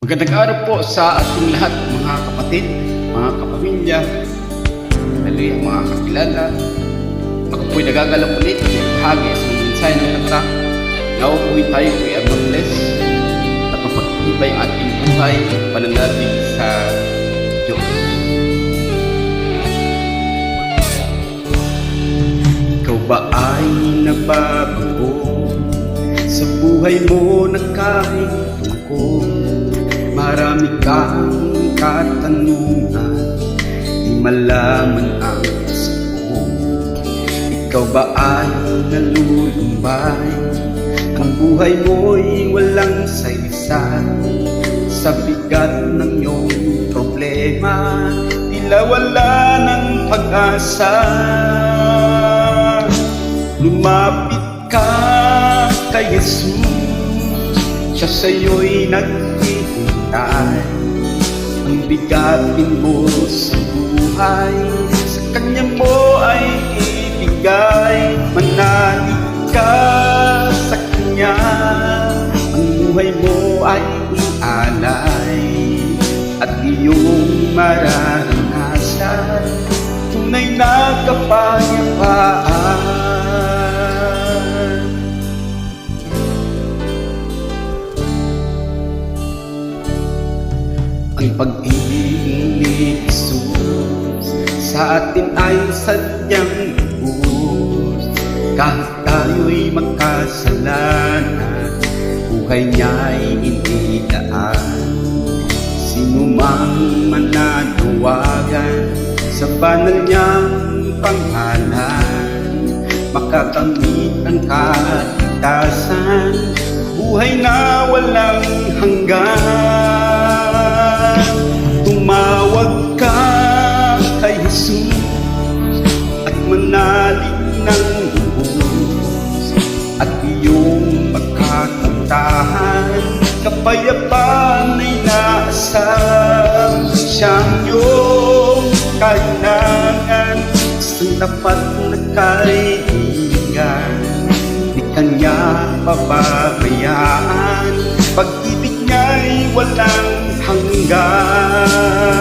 Magandang araw po sa ating lahat, mga kapatid, mga kapamilya, hali mga kakilala. Ako po'y nagagalaw ulit at bahagi sa mga mensahe ng kanta. Nauuwi tayo kay Abang-bless at mapagtibay ang ating buhay pananalig sa Diyos. Ikaw ba ay nababago sa buhay mo na kahit tungkol? Marami kang katanungan, di malaman ang sagot. Ikaw ba ay nalulumbay? Ang buhay mo'y walang saysay. Sa bigat ng iyong problema, tila wala ng pag-asa. Lumapit ka kay Jesus, siya sa'yo'y naghihintay. Ang bigatin mo sa buhay, sa Kanya mo ay ibigay. Manalig ka sa Kanya, ang buhay mo ay ialay. At iyong mararanasan tunay na kapayapaan. Ang pag-ibig ni Jesus sa atin ay sadyang lubos. Kahit tayo'y makasalanan, buhay niya'y hindi daan. Sino mang mananawagan sa banal niyang pangalan, makakamit ang kaligtasan, buhay na walang hanggan. Tumawag ka kay Jesus at manalig ng lubos, at iyong makakamtahan kapayapaan ay naasam. Siyang iyong kailangan, isang tapat na kaibigan, di Kanya pababayaan. Pag-ibig niya'y walang hanggan.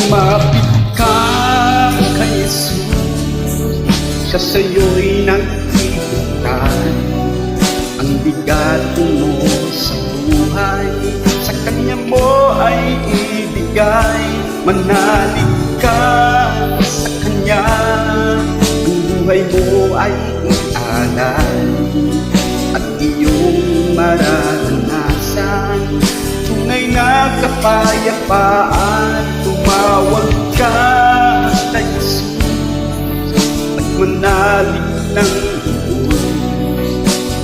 Lumapit ka kay Jesus, siya sa'yo'y naghihintay. Ang bigatin mo sa buhay, sa Kanya mo ay ibigay. Manalig ka sa Kanya, ang buhay mo ay ialay. At iyong mararanasan tunay na kapayapaan. Tumawag ka kay Jesus at manalig ng lubos,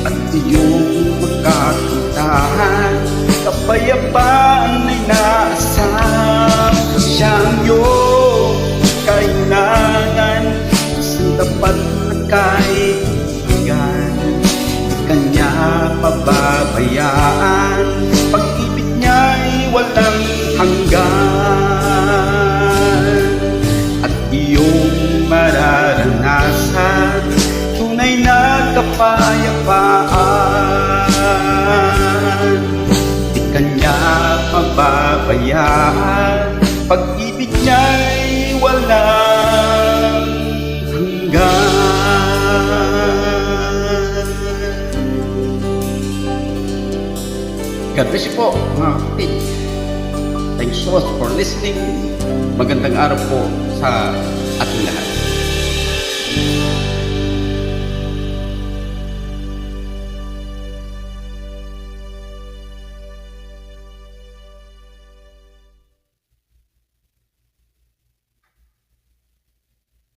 at iyong makakamtahan kapayapaan ay naasam. Siyang iyong kailangan, isang tapat na kaibigan, di Kanya pababayaan. Pag-ibig niya'y walang hanggan, at iyong mararanasan tunay na kapayapaan. Di Kanya pababayaan. Pag-ibig niya'y walang hanggan. God bless you po, mga kapatid. Thanks so much for listening. Magandang araw po sa ating lahat.